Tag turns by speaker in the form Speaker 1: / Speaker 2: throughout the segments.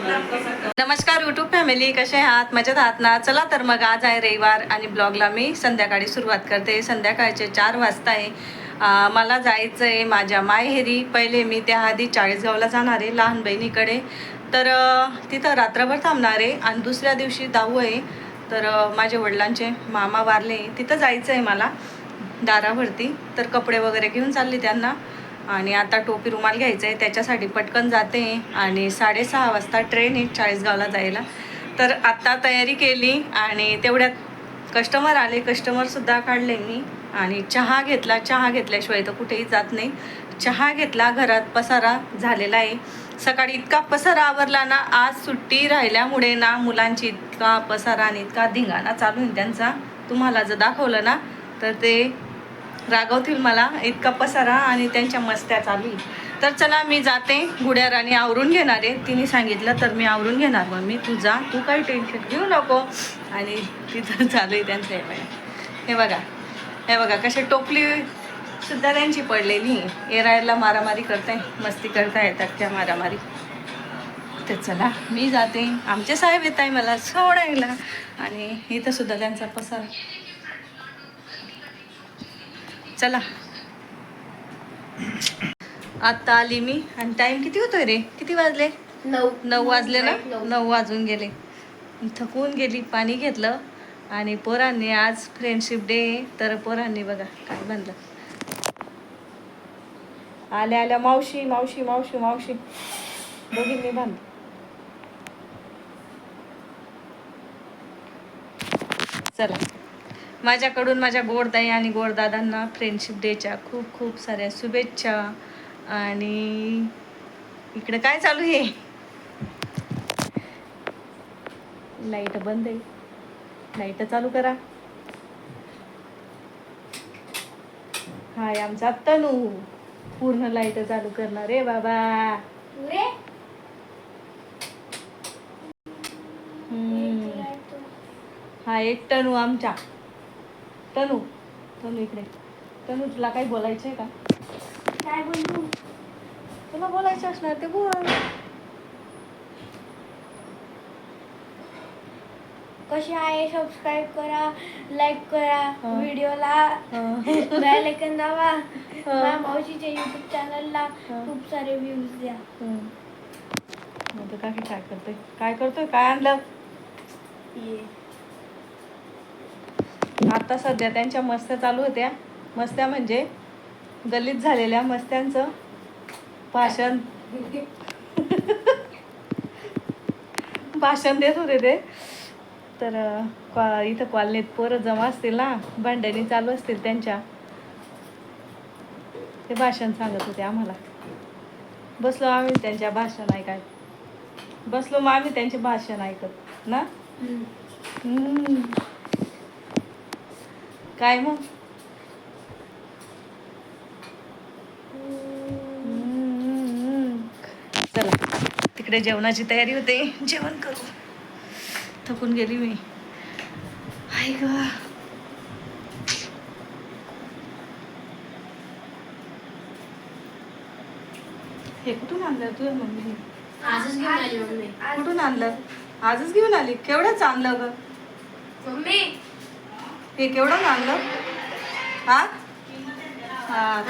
Speaker 1: नमस्कार YouTube family, कसे आहात? मजेत आहात ना? चला तर मग आज आहे रविवार आणि ब्लॉगला मी संध्याकाळी सुरुवात करते. संध्याकाळचे 4 वाजता आहे. मला जायचं आहे माझ्या माहेरी. पहिले मी त्याआधी चाळीसगावला जाणार आहे लहान बहिणीकडे. तर तिथं रात्रभर थांबणार आहे आणि दुसऱ्या दिवशी दाऊ आहे. तर माझ्या वडिलांचे मामा वारले, तिथं जायचं आहे मला दारावरती. तर कपडे वगैरे घेऊन चालले त्यांना. आणि आता टोपी रुमाल घ्यायचं आहे, त्याच्यासाठी पटकन जाते. आणि 6:30 वाजता ट्रेन आहे चाळीसगावला जायला. तर आत्ता तयारी केली आणि तेवढ्यात कस्टमर आले, कस्टमरसुद्धा काढले मी. आणि चहा घेतला. चहा घेतल्याशिवाय तर कुठेही जात नाही. चहा घेतला. घरात पसारा झालेला आहे. सकाळी इतका पसारा आवरला ना, आज सुट्टी राहिल्यामुळे ना मुलांची इतका पसारा आणि इतका धिंगाणा चालू आहे त्यांचा. तुम्हाला जर दाखवलं ना तर ते रागवतील मला. इतका पसारा आणि त्यांच्या मस्त्या चालू. तर चला मी जाते. गुड्या राणी आवरून घेणार आहे, तिने सांगितलं तर मी आवरून घेणार. मग मी तू जा, तू काही टेन्शन घेऊ नको. आणि तिथं चालू आहे त्यांचं. हे बघा, हे बघा कशी टोपली सुद्धा त्यांची पडलेली. एरायला मारामारी करताय, मस्ती करताय, टक्क्या मारामारी. तर चला मी जाते. आमचे साहेब येत आहे मला सोडायला. आणि इथं सुद्धा त्यांचा पसारा. चला आत्ता आली मी. आणि टाईम किती होतोय रे? किती वाजले? 9 वाजले ना. 9 वाजून गेले. थकून गेली. पाणी घेतलं. आणि पोरांनी आज फ्रेंडशिप डे, तर पोरांनी बघा काय बनलं. आल्या आल्या मावशी मावशी मावशी मावशी दोघींनी बांधलं. चला माझ्याकडून माझ्या गोडताई आणि गोडदादांना फ्रेंडशिप डेच्या खूप खूप साऱ्या शुभेच्छा. आणि इकडे काय चालू आहे? लाईट बंद आहे. लाईट चालू करा. हाय आमचा तनू पूर्ण लाईट चालू करणार रे बाबा. हा एक तनू आमच्या. तनू तनू इकडे. तनू तुला काही बोलायचंय का?
Speaker 2: काय बोलू?
Speaker 1: तुला बोलायचं असणार ते बोल.
Speaker 2: कसे आहे? सबस्क्राईब करा, लाईक करा, व्हिडिओला बेल आयकॉन दाबा. माझ्या मावशीच्या युट्यूब चॅनलला खूप सारे व्ह्यूज द्या.
Speaker 1: काय करतोय? काय करतोय? काय आणलं? आता सध्या त्यांच्या मस्त्या चालू होत्या. मस्त्या म्हणजे गल्लीत झालेल्या मस्त्यांचं भाषण भाषण देत होते ते. तर इथं कॉलनीत पोरं जमा असतील ना, भांडणी चालू असतील त्यांच्या. ते भाषण सांगत होते आम्हाला. बसलो आम्ही त्यांच्या भाषण ऐकाय. बसलो मग आम्ही त्यांचे भाषण ऐकत ना. काय मग? चला तिकडे जेवणाची तयारी होते. जेवण करू. थकून गेली मी. हाय ग. हे कुठून आणलं तुझ्या मम्मीने?
Speaker 2: आजच घेऊन आली मम्मी.
Speaker 1: कुठून आणलं? आजच घेऊन आली? केवढंच आणलं ग
Speaker 2: मम्मी?
Speaker 1: हे केवढं आणलं? हा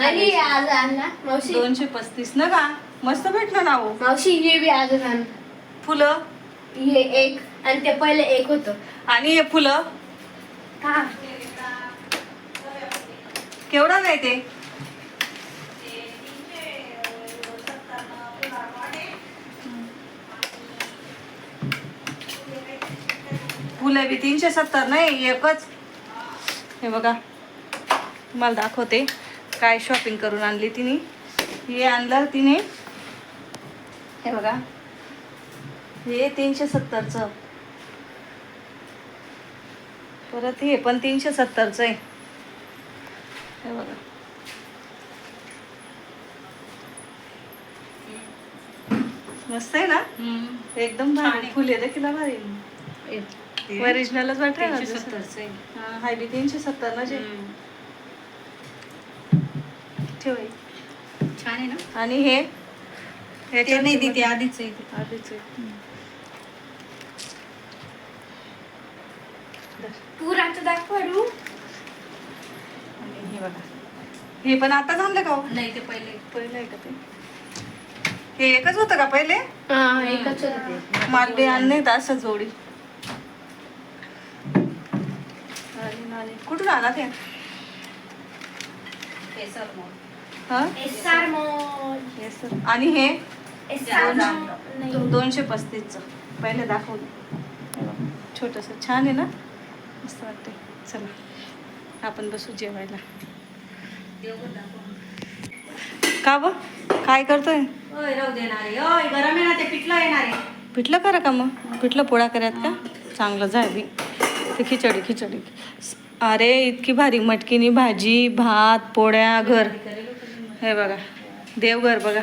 Speaker 2: आणि आज आणला मावशी
Speaker 1: 235 ना का? मस्त भेटलं ना हो.
Speaker 2: मावशी. हे बी आज आण.
Speaker 1: फुलं
Speaker 2: हे एक आणि ते पहिले एक होतं.
Speaker 1: आणि हे फुलं
Speaker 2: का?
Speaker 1: केवढं नाही ते? फुलं बी 370 नाही, एकच. हे बघा तुम्हाला दाखवते काय शॉपिंग करून आणली तिने. हे आणलं तिने. हे बघा हे 370चं. परत हे पण 370चं आहे. हे बघा मस्त आहे ना. एकदम भारी फुल आहे. किती भारी ओरिजिनलच वाटतं ना.
Speaker 2: 370चं आहे.
Speaker 1: हाय बी 370 ना जे. ठेव.
Speaker 2: छान आहे ना.
Speaker 1: आणि हे
Speaker 2: ते नाही, ते आधीच आहे.
Speaker 1: आधीच आहे.
Speaker 2: तर दाखवू.
Speaker 1: आणि हे बघा, हे पण आता झालं का हो?
Speaker 3: नाही ते पहिले
Speaker 1: पहिलं आहे का ते? हे एकच होतं का पहिले?
Speaker 2: हा एकच होते.
Speaker 1: मालबी आणले तर असं जोडी. आणि कुठून आला ते?
Speaker 3: केसर मोड.
Speaker 1: हा
Speaker 2: एसआर मॉल.
Speaker 1: Yes sir. आणि हे
Speaker 2: एसआर मॉल नाही.
Speaker 1: 235चं पहिले दाखवलं. हे बघा, छोटंसं छान आहे ना, मस्त वाटते. चला आपण बसू जेवायला.
Speaker 3: देवगड दाखव.
Speaker 1: का ब काय करतोय?
Speaker 3: ओय राहू देणार आहे. ओय गरम आहे ना ते पिठलं येणार आहे.
Speaker 1: पिठलं करा का मग? पिठलं पोळा करायत का? चांगलं जाय बी. ते खिचडी. अरे इतकी भारी मटकीनी भाजी, भात, पोळ्या, घर. हे बघा देवघर बघा.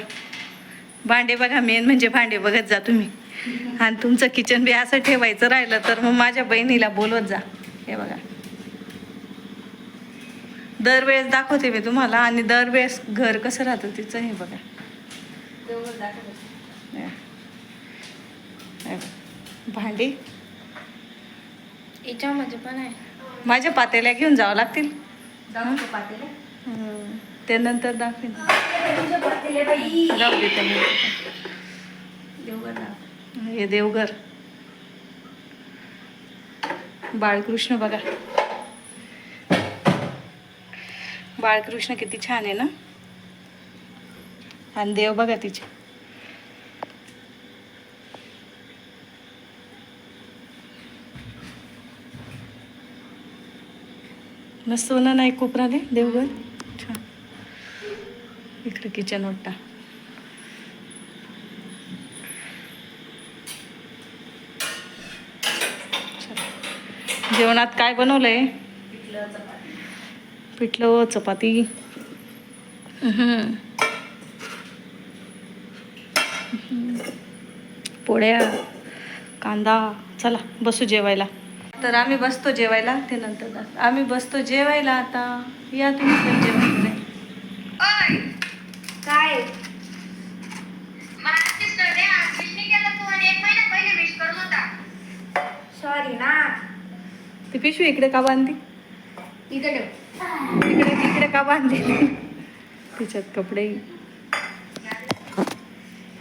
Speaker 1: भांडे बघा, मेन म्हणजे भांडे बघत जा तुम्ही. आणि तुमचं किचन बी असं ठेवायचं राहिलं तर मग माझ्या बहिणीला बोलवत जा. हे बघा, दरवेळेस दाखवते मी तुम्हाला, आणि दरवेळेस घर कसं राहतं तिचं. हे बघा,
Speaker 3: देवगड दाखव.
Speaker 1: हे बघा. भांडी
Speaker 2: याच्यामध्ये पण आहे.
Speaker 1: माझ्या पातेल्या घेऊन जावं लागतील.
Speaker 3: दाखव पातेले.
Speaker 1: ते नंतर दाखवेन.
Speaker 2: तुझं पातेले बाई.
Speaker 1: जाऊ दे त्यांना.
Speaker 3: देवगड दाखव.
Speaker 1: हे देवघर. बाळकृष्ण बघा, बाळकृष्ण किती छान आहे ना. आणि देव बघा तिचे. मस्त होणार नाही कोपराले देवघर. छान. इकडे किचन ओटा. जेवणात काय बनवलंय?
Speaker 3: पिठलं चपाती.
Speaker 1: पिठलं चपाती. पोळ्या, कांदा. चला बसू जेवायला. तर आम्ही बसतो जेवायला, ते नंतर दाखव. आम्ही बसतो जेवायला आता. या तुम्ही पण जेवायला.
Speaker 2: काय सॉरी ना.
Speaker 1: ती पिशवी इकडे का बांधली?
Speaker 2: इथे ठेव.
Speaker 1: तिकडे का बांधली? तिच्यात कपडे.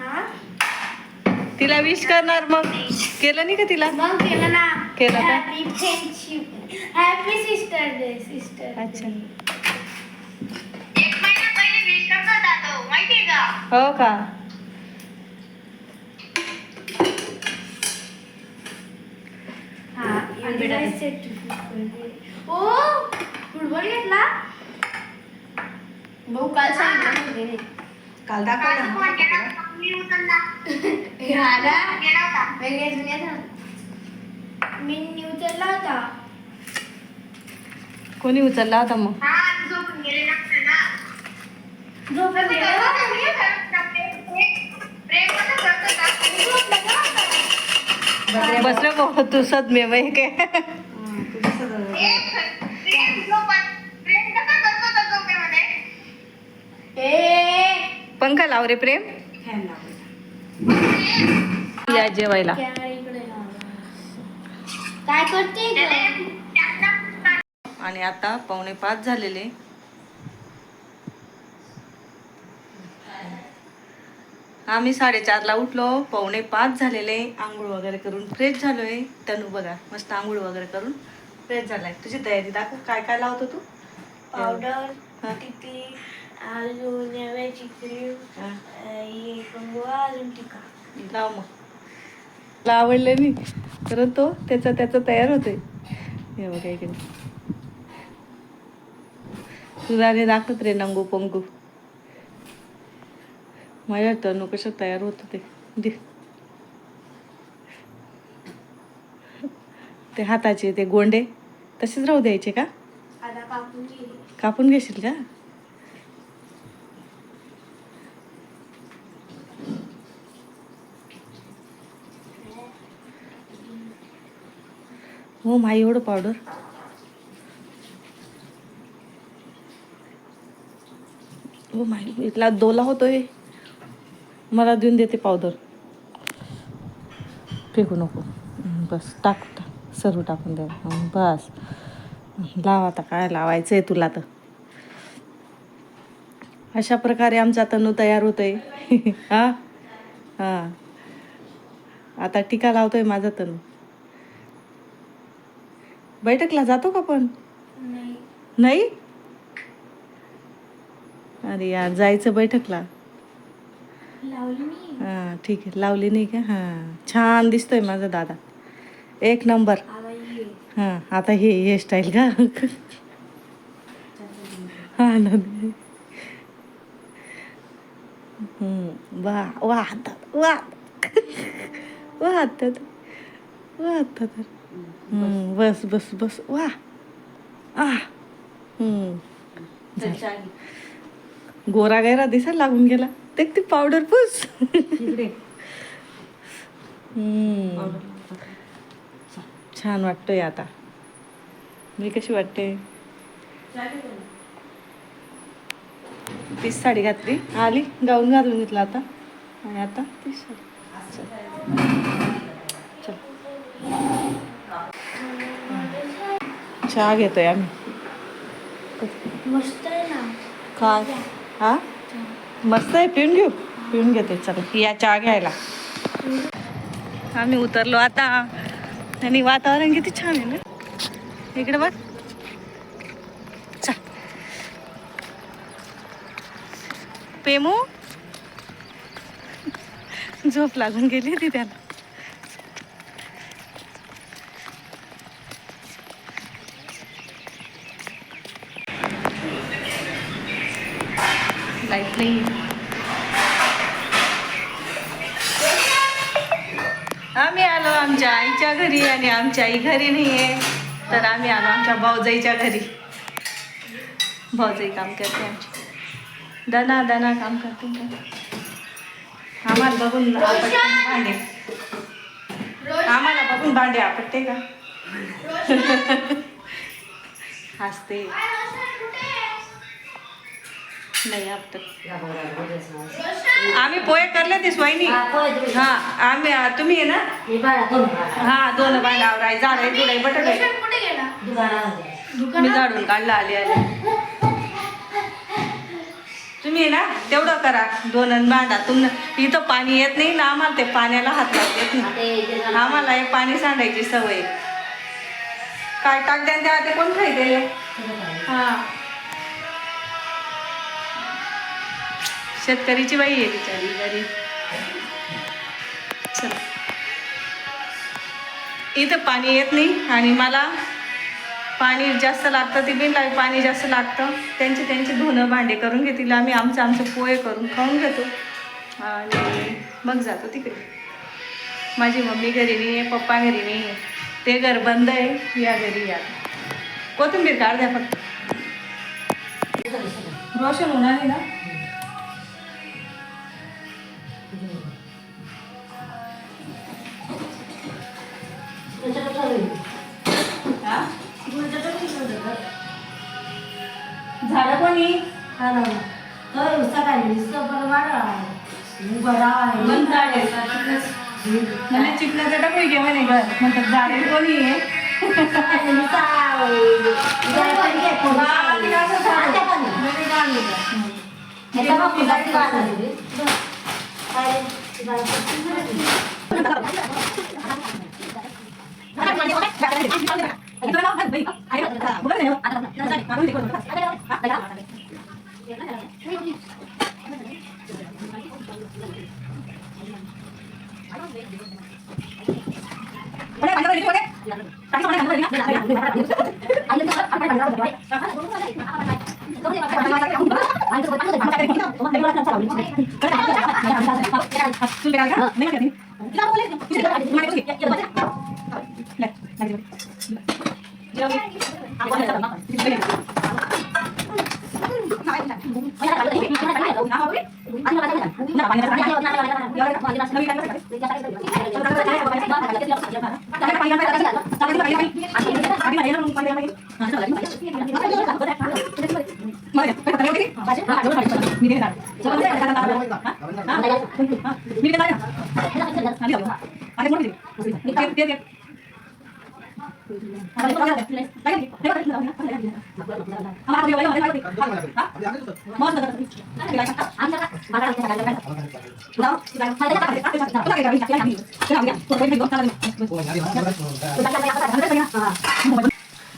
Speaker 2: हा
Speaker 1: तिला विश करणार मग. केलं नाही का तिला?
Speaker 2: मग केलं ना.
Speaker 1: केलं का?
Speaker 2: Happy friendship, happy sister day. Sister
Speaker 1: अच्छा.
Speaker 2: 1 महिना पहिले विश करत होता तो, माहितीये का?
Speaker 1: हो का?
Speaker 2: हा ओ फुटबॉल घेतला भाऊ. काल सांगितलं
Speaker 3: काल दाखवलं ना.
Speaker 2: मी उचलला होता.
Speaker 1: कोणी उचलला होता मग?
Speaker 2: झोपून गेला
Speaker 1: बसलं का तू सदमे वय काय?
Speaker 3: तुझं सगळं
Speaker 1: पंखा लाव रे प्रेम.
Speaker 3: फॅन लावला.
Speaker 1: या जेवायला.
Speaker 2: काय करते
Speaker 1: आणि आता 4:45 झालेले. आम्ही 4:30ला उठलो. 4:45 झालेले. आंघोळ वगैरे करून फ्रेश झालोय. तनू बघा मस्त आंघोळ वगैरे करून फ्रेश झालाय. तुझी तयारी दाखव. काय काय लावतो तू?
Speaker 2: पावडर,
Speaker 1: हा.
Speaker 2: टिकली, अजून नव्याची क्रीम, हे कंगवा, अजून टिका.
Speaker 1: लाव मग. मला आवडले नाही तर तो त्याचा तयार होतोय. हे बघा इकडे तुझा दाखवत रे नंगू पंगू. माझ्या तनू कसं तयार होत होते. ते हाताचे ते गोंडे तसेच राहू द्यायचे का?
Speaker 2: आता कापून गेली.
Speaker 1: कापून घेशील का? हो माई एवढं पावडर. हो माई इथला दोला होतोय. मला देऊन देते पावडर. फेकू नको. बस टाक सर्व टाकून द्या. बस लाव आता, काय लावायचं आहे तुला तर. अशा प्रकारे आमचा तनू तयार होतोय. हां हां, आता टीका लावतोय माझा तनू. बैठकला जातो का पण?
Speaker 2: नाही.
Speaker 1: नाही? अरे यार, जायचं बैठकला.
Speaker 2: लावली मी.
Speaker 1: हां ठीक आहे, लावली नाही का? हां, छान दिसतोय माझा दादा, एक नंबर.
Speaker 2: आता ये.
Speaker 1: हां, आता हे हेअरस्टाईल का? हां ना. वा वा हातात, वा वा हातात, वा हातात. बस बस बस, वा आ. गोरा गैरा दिसायला लागून गेला. ते ती पावडर पूस. छान वाटतोय आता. मी कशी वाटते? तीच साडी घातली, आली गाऊन घालून घेतला आता, आणि आता तीच साडी. चल चहा घेतोय आम्ही.
Speaker 2: मस्त आहे ना.
Speaker 1: काय? हा मस्त आहे, पिऊन घेऊ. पिऊन घेते, चला या चहा घ्यायला. आम्ही उतरलो आता, आणि वातावरण किती छान आहे ना इकडे बघ. चल पेमू, झोप लागून गेली होती त्याला. लाईट नाही. आम्ही आलो आमच्या आईच्या घरी, आणि आमच्या आई घरी नाही आहे, तर आम्ही आलो आमच्या भाऊजाईच्या घरी. भाऊजाई काम करते आमची, दना दना काम करते. आम्हाला बघून आपटते भांडे, आम्हाला बघून भांडे आपटते का? हसते, नाही आपटत. आम्ही पोहे करले ते स्वयनी. हा आम्ही, तुम्ही आहे ना? हा, 2 भांड्यावर आहे, झाड आहे, जुडे बटाटे आहे.
Speaker 2: कुठे गेला?
Speaker 1: मी झाडून काढलं आले आले. तुम्ही आहे ना तेवढं करा, 2 भांडा. इथं पाणी येत नाही ना, आम्हाला ते पाण्याला हात लावता येत नाही. आम्हाला हे पाणी सांडायची सवय. काय टाकद्या तेव्हा ते कोण खायचे? हा, शेतकरीची बाई आहे बिचारी घरी. चला, इथं पाणी येत नाही, आणि मला पाणी जास्त लागतं, ती बिनला पाणी जास्त लागतं. त्यांचे धुणं भांडे करून घेतील, आम्ही आमचं पोहे करून खाऊन घेतो, आणि मग जातो तिकडे. माझी मम्मी घरी नाही आहे, पप्पा घरी नाही आहे, ते घर बंद आहे. या घरी या. कोथिंबीर काढ द्या फक्त. रोशन होणार आहे ना? झाडं कोणी? म्हणजे चिकनाचं टपरी घे म्हणे घर, म्हणतात झाडे कोणी आहे?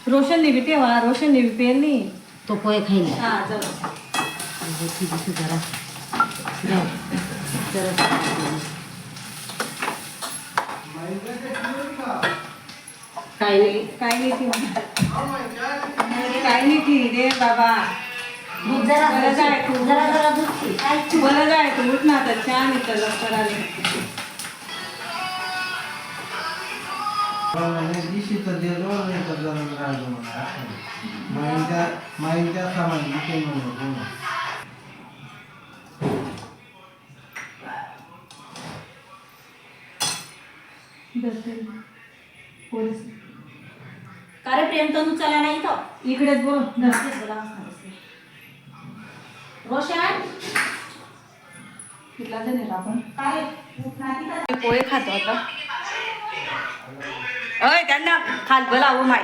Speaker 1: रोशनने बी तेव्हा रोशनने बी पेरली.
Speaker 4: तो पोहे खाईल
Speaker 1: हा जाऊ.
Speaker 4: जरा
Speaker 1: काय नाही ती काय नाही ती रे बाबा.
Speaker 4: दूध जरा
Speaker 1: बरं जाय तू.
Speaker 4: जरा जरा दूध
Speaker 1: बरं जाय तू उठ ना तर छान इथं लवकर आले.
Speaker 4: अरे प्रेम तनू चला नाही तो
Speaker 1: इकडेच बोल.
Speaker 4: रोशन
Speaker 1: कुठला जण आपण पोहे खातो आता. अय त्यांना खाल बोलावं माय.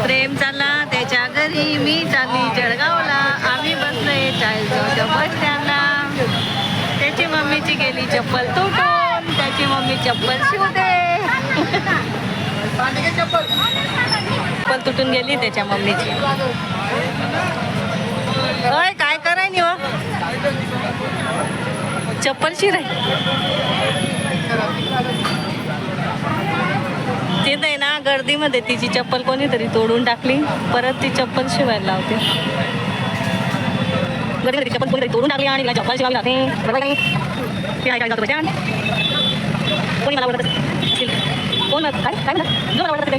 Speaker 1: प्रेम चालला त्याच्या घरी, मी चालली जळगावला. आम्ही बसलोय चाळीसगावच्या बस स्टँडला. त्याची मम्मीची गेली चप्पल तुटून, त्याची मम्मी चप्पल शिवते. चप्पल तुटून गेली त्याच्या मम्मीची. अय काय कराय नि हो चप्पल शिराय. तिथे आहे ना गर्दीमध्ये तिची चप्पल कोणीतरी तोडून टाकली. परत ती चप्पल शिवायला लावते. गर्दीमध्ये चप्पल कोणीतरी तोडून टाकली आणि तिला चप्पल शिवावी लागते. बरोबर नाही ती आहे काय जातो त्याच्या कोणी मला बोलत कोण काय काय म्हणतात जो मला बोलत